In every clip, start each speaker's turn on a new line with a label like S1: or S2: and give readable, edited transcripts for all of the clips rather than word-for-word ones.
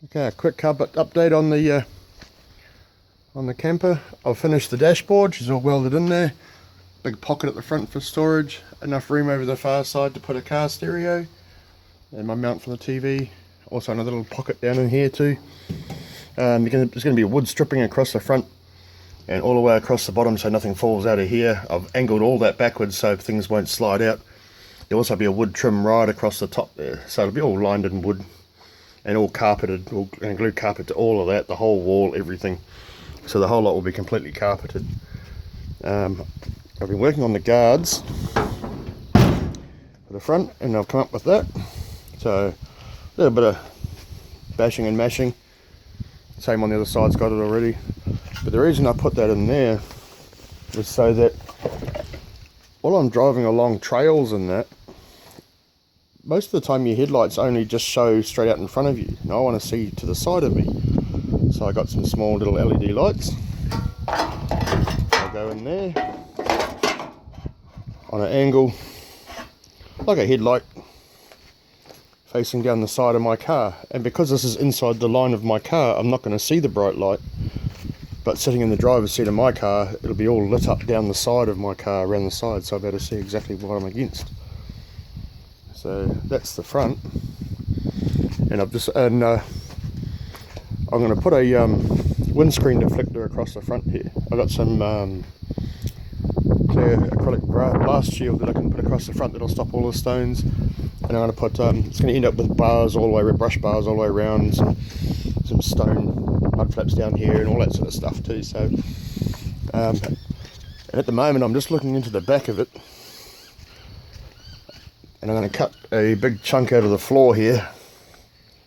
S1: Okay, a quick update on the camper. I've finished the dashboard, she's all welded in there. Big pocket at the front for storage, enough room over the far side to put a car stereo and my mount for the TV. Also another little pocket down in here too. There's going to be wood stripping across the front and all the way across the bottom so nothing falls out of here. I've angled all that backwards so things won't slide out. There'll also be a wood trim right across the top there, so it'll be all lined in wood and all carpeted, and glue carpet to all of that, the whole wall, everything. So the whole lot will be completely carpeted. I've been working on the guards for the front and I've come up with that. So a little bit of bashing and mashing. Same on the other side's got it already. But the reason I put that in there is so that while I'm driving along trails and that, most of the time your headlights only just show straight out in front of you. And I want to see to the side of me. So I got some small little LED lights. I'll go in there on an angle like a headlight facing down the side of my car. And because this is inside the line of my car, I'm not going to see the bright light. But sitting in the driver's seat of my car, it'll be all lit up down the side of my car, around the side, so I'll be able to see exactly what I'm against. So that's the front, and I'm going to put a windscreen deflector across the front here. I've got some clear acrylic blast shield that I can put across the front that'll stop all the stones, and I'm going to put it's going to end up with bars all the way, brush bars all the way around, some stone mud flaps down here and all that sort of stuff too. So and at the moment I'm just looking into the back of it, and I'm going to cut a big chunk out of the floor here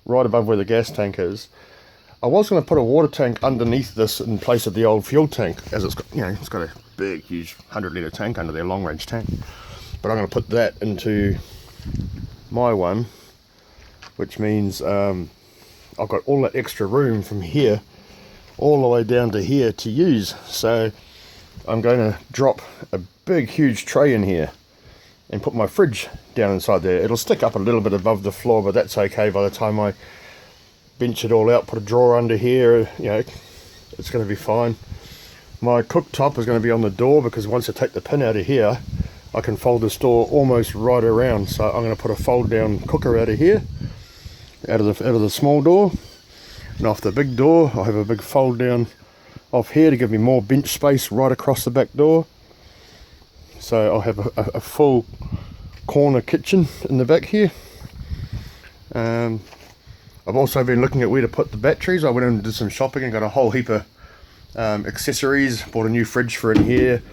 S1: right above where the gas tank is. I was going to put a water tank underneath this in place of the old fuel tank, as it's got, it's got a big huge 100-litre tank under there, long range tank, but I'm going to put that into my one, which means I've got all that extra room from here all the way down to here to use. So I'm going to drop a big huge tray in here and put my fridge down inside there. It'll stick up a little bit above the floor, but that's okay. By the time I bench it all out, put a drawer under here, it's going to be fine. My cooktop is going to be on the door, because once I take the pin out of here, I can fold this door almost right around. So I'm going to put a fold down cooker out of here, out of the small door, and off the big door I'll have a big fold down off here to give me more bench space right across the back door. So I'll have a full corner kitchen in the back here. I've also been looking at where to put the batteries. I went and did some shopping and got a whole heap of accessories. Bought a new fridge for in here.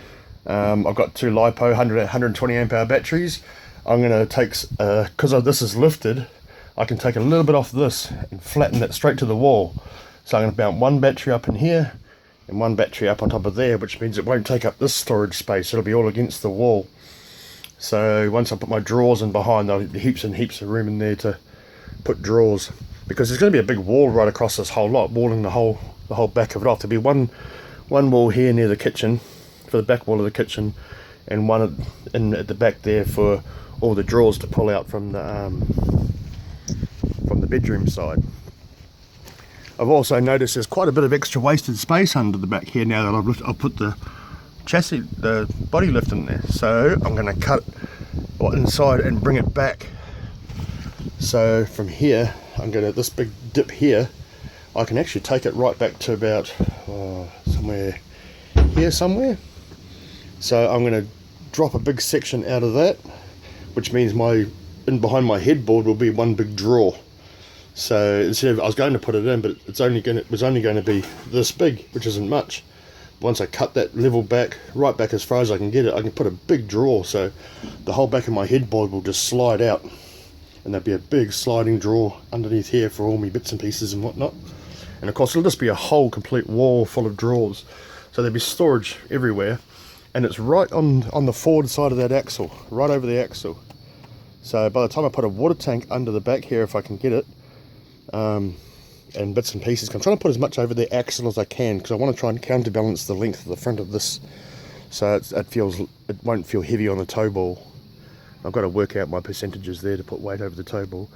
S1: I've got two LiPo 120 amp hour batteries. I'm going to take, because this is lifted, I can take a little bit off this and flatten it straight to the wall. So I'm going to mount one battery up in here and one battery up on top of there, which means it won't take up this storage space. It'll be all against the wall. So once I put my drawers in behind, there'll be heaps and heaps of room in there to put drawers, because there's going to be a big wall right across this whole lot, walling the whole back of it off. There'll be one wall here near the kitchen for the back wall of the kitchen, and one at the back there for all the drawers to pull out from the bedroom side. I've also noticed there's quite a bit of extra wasted space under the back here now that I've put the chassis, the body lift in there. So I'm going to cut inside and bring it back. So from here, I'm going to, this big dip here, I can actually take it right back to about somewhere here somewhere. So I'm going to drop a big section out of that, which means in behind my headboard will be one big drawer. So instead of, I was going to put it in, but it was only going to be this big, which isn't much. Once I cut that level back, right back as far as I can get it, I can put a big drawer, so the whole back of my headboard will just slide out, and there'll be a big sliding drawer underneath here for all my bits and pieces and whatnot. And of course it'll just be a whole complete wall full of drawers, so there'll be storage everywhere, and it's right on the forward side of that axle, right over the axle. So by the time I put a water tank under the back here, if I can get it, and bits and pieces, I'm trying to put as much over the axle as I can, because I want to try and counterbalance the length of the front of this, so it won't feel heavy on the tow ball. I've got to work out my percentages there to put weight over the tow ball.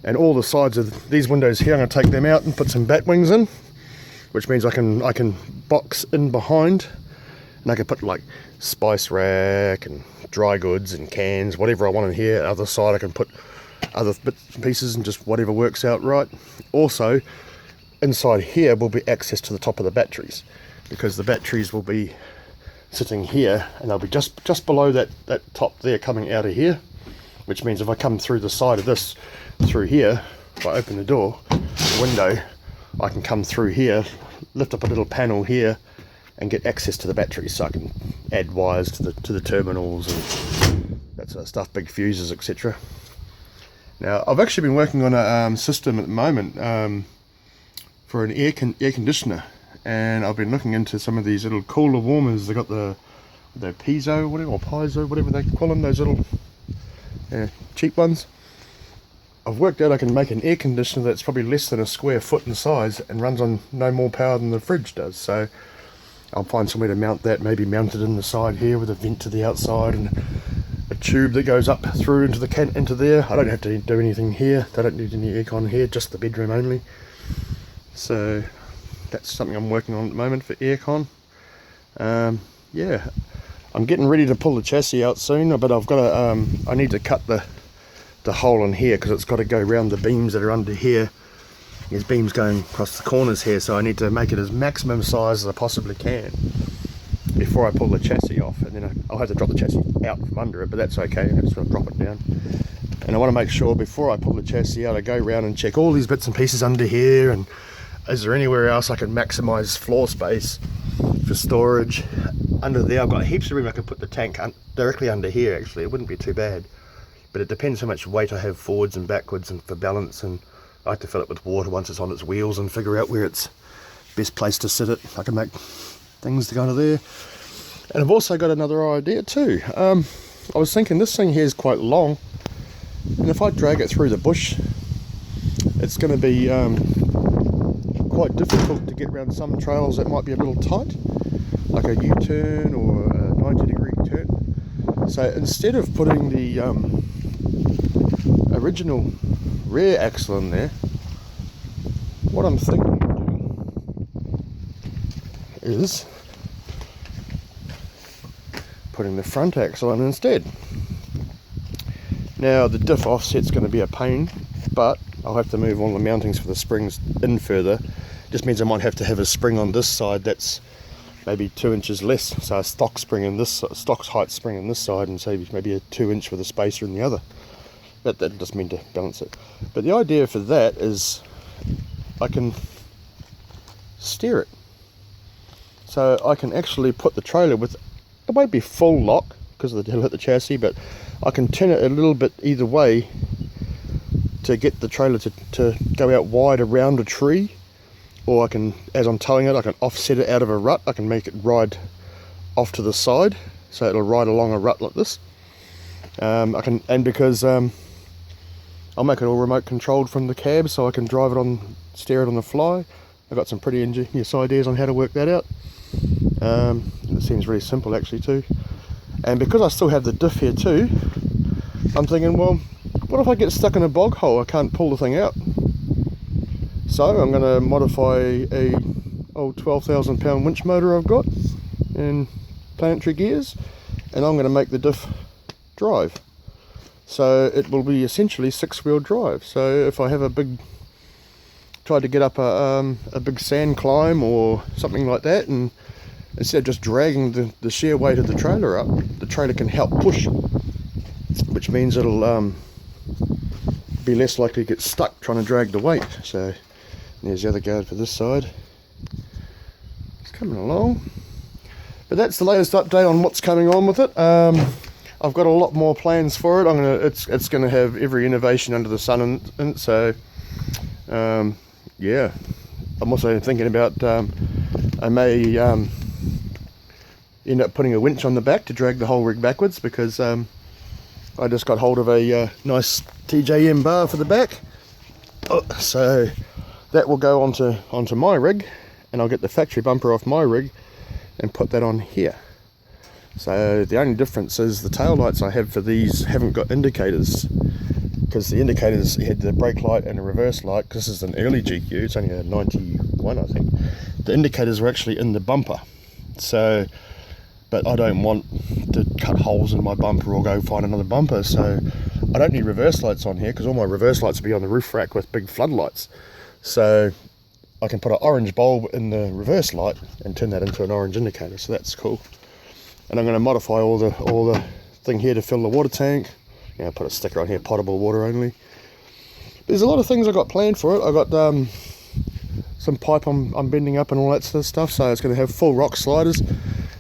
S1: And all the sides of these windows here, I'm going to take them out and put some bat wings in, which means I can box in behind, and I can put like spice rack and dry goods and cans, whatever I want in here. Other side I can put other bits and pieces and just whatever works out right. Also, inside here will be access to the top of the batteries, because the batteries will be sitting here and they'll be just below that top there coming out of here, which means if I come through the side of this through here, if I open the door, the window, I can come through here, lift up a little panel here and get access to the batteries, so I can add wires to the terminals and that sort of stuff, big fuses, etc. Now I've actually been working on a system at the moment for an air conditioner, and I've been looking into some of these little cooler warmers. They've got the piezo, whatever, or piezo, whatever they call them, those little cheap ones. I've worked out I can make an air conditioner that's probably less than a square foot in size and runs on no more power than the fridge does. So I'll find somewhere to mount that, maybe mount it in the side here with a vent to the outside and a tube that goes up through into there. I don't have to do anything here. They don't need any aircon here, just the bedroom only. So that's something I'm working on at the moment for aircon. Yeah, I'm getting ready to pull the chassis out soon, but I've got to I need to cut the hole in here, because it's got to go around the beams that are under here. There's beams going across the corners here, so I need to make it as maximum size as I possibly can before I pull the chassis off, and then I'll have to drop the chassis out from under it, but that's okay. I'm just going to drop it down. And I want to make sure before I pull the chassis out, I go around and check all these bits and pieces under here, and is there anywhere else I can maximize floor space for storage. Under there I've got heaps of room. I could put the tank directly under here. Actually, it wouldn't be too bad, but it depends how much weight I have forwards and backwards and for balance, and I like to fill it with water once it's on its wheels and figure out where it's best place to sit it. I can make things to go under there. And I've also got another idea too. I was thinking this thing here is quite long, and if I drag it through the bush, it's going to be quite difficult to get around some trails that might be a little tight, like a U-turn or a 90-degree turn. So instead of putting the original rear axle in there, what I'm thinking of doing is putting the front axle in instead. Now the diff offset's going to be a pain, but I'll have to move all the mountings for the springs in further. Just means I might have to have a spring on this side that's maybe 2 inches less, so a stock spring in this stock height spring in this side, and say maybe a 2-inch with a spacer in the other. But that doesn't mean to balance it. But the idea for that is I can steer it, so I can actually put the trailer with, it won't be full lock because it'll hit the chassis, but I can turn it a little bit either way to get the trailer to go out wide around a tree, or I can, as I'm towing it, I can offset it out of a rut. I can make it ride off to the side, so it'll ride along a rut like this. I can, and because I'll make it all remote controlled from the cab, so I can drive it on, steer it on the fly. I've got some pretty ingenious ideas on how to work that out. It seems really simple actually too. And because I still have the diff here too, I'm thinking, well, what if I get stuck in a bog hole? I can't pull the thing out. So I'm going to modify a old 12,000 pound winch motor I've got in planetary gears, and I'm going to make the diff drive. So it will be essentially 6-wheel drive. So if I have try to get up a big sand climb or something like that, and instead of just dragging the sheer weight of the trailer up, the trailer can help push, which means it'll be less likely to get stuck trying to drag the weight. So there's the other guard for this side. It's coming along. But that's the latest update on what's coming on with it. I've got a lot more plans for it. It's gonna have every innovation under the sun in it. So yeah, I'm also thinking about I may end up putting a winch on the back to drag the whole rig backwards, because I just got hold of a nice TJM bar for the back. So that will go onto my rig, and I'll get the factory bumper off my rig and put that on here. So the only difference is the tail lights I have for these haven't got indicators, because the indicators had the brake light and a reverse light. Because this is an early GQ, it's only a 91 I think. The indicators were actually in the bumper, so but I don't want to cut holes in my bumper or go find another bumper, so I don't need reverse lights on here, because all my reverse lights will be on the roof rack with big floodlights. So I can put an orange bulb in the reverse light and turn that into an orange indicator, so that's cool. And I'm going to modify all the thing here to fill the water tank. You know, put a sticker on here, potable water only. There's a lot of things I got planned for it. I got some pipe I'm bending up and all that sort of stuff, so it's going to have full rock sliders.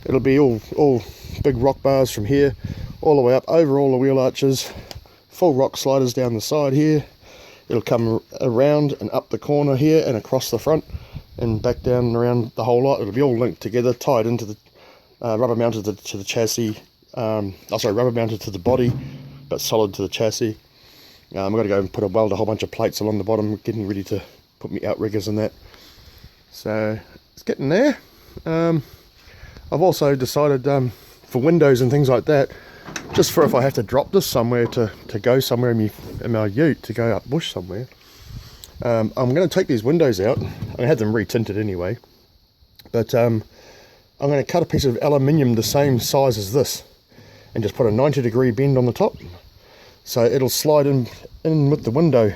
S1: It'll be all big rock bars from here all the way up over all the wheel arches, full rock sliders down the side here. It'll come around and up the corner here and across the front and back down and around the whole lot. It'll be all linked together, tied into the rubber mounted to the chassis. Rubber mounted to the body, but solid to the chassis. I've got to go and weld a whole bunch of plates along the bottom, getting ready to put me outriggers and that. So it's getting there. I've also decided for windows and things like that, just for if I have to drop this somewhere to go somewhere in my ute, to go up bush somewhere, I'm going to take these windows out. I had them re-tinted anyway, but I'm going to cut a piece of aluminium the same size as this and just put a 90-degree bend on the top, so it'll slide in with the window,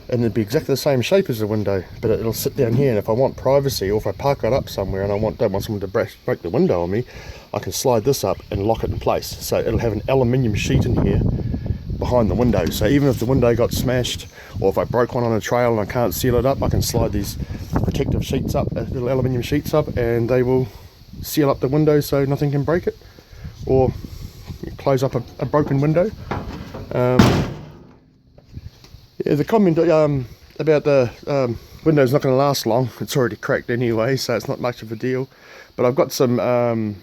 S1: and it'll be exactly the same shape as the window, but it'll sit down here. And if I want privacy, or if I park it up somewhere and I don't want someone to break the window on me, I can slide this up and lock it in place. So it'll have an aluminium sheet in here behind the window, so even if the window got smashed, or if I broke one on a trail and I can't seal it up, I can slide these protective sheets up, little aluminium sheets up, and they will seal up the window so nothing can break it or close up a broken window. Yeah, the comment about the window's not going to last long. It's already cracked anyway, so it's not much of a deal. But I've got some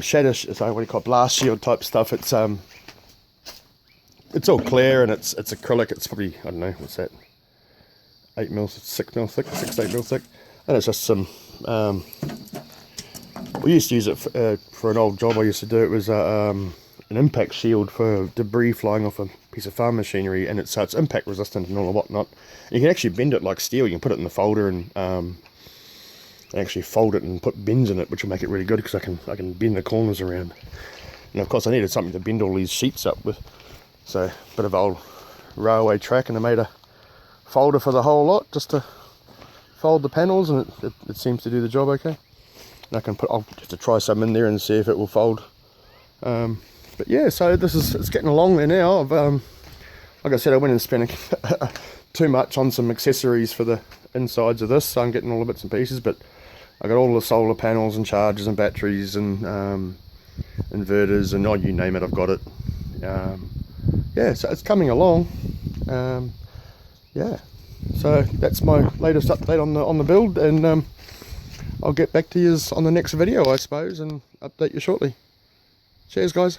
S1: shatter, so what do you call it, blast shield type stuff. It's all clear and it's acrylic. It's probably, I don't know, what's that, 8 mil, 6 mil thick, 6 to 8 mil thick. And it's just some. We used to use it for an old job I used to do. It was an impact shield for debris flying off a piece of farm machinery, and it's impact resistant and all and whatnot. And you can actually bend it like steel. You can put it in the folder and actually fold it and put bends in it, which will make it really good, because I can bend the corners around. And of course I needed something to bend all these sheets up with, so a bit of old railway track, and I made a folder for the whole lot just to fold the panels, and it seems to do the job okay. And I'll have to try some in there and see if it will fold. But yeah, so it's getting along there now. Like I said, I went and spent too much on some accessories for the insides of this, so I'm getting all the bits and pieces, but I got all the solar panels and chargers and batteries and inverters and you name it, I've got it. Yeah, so it's coming along. Yeah, so that's my latest update on the build, and I'll get back to you on the next video, I suppose, and update you shortly. Cheers, guys.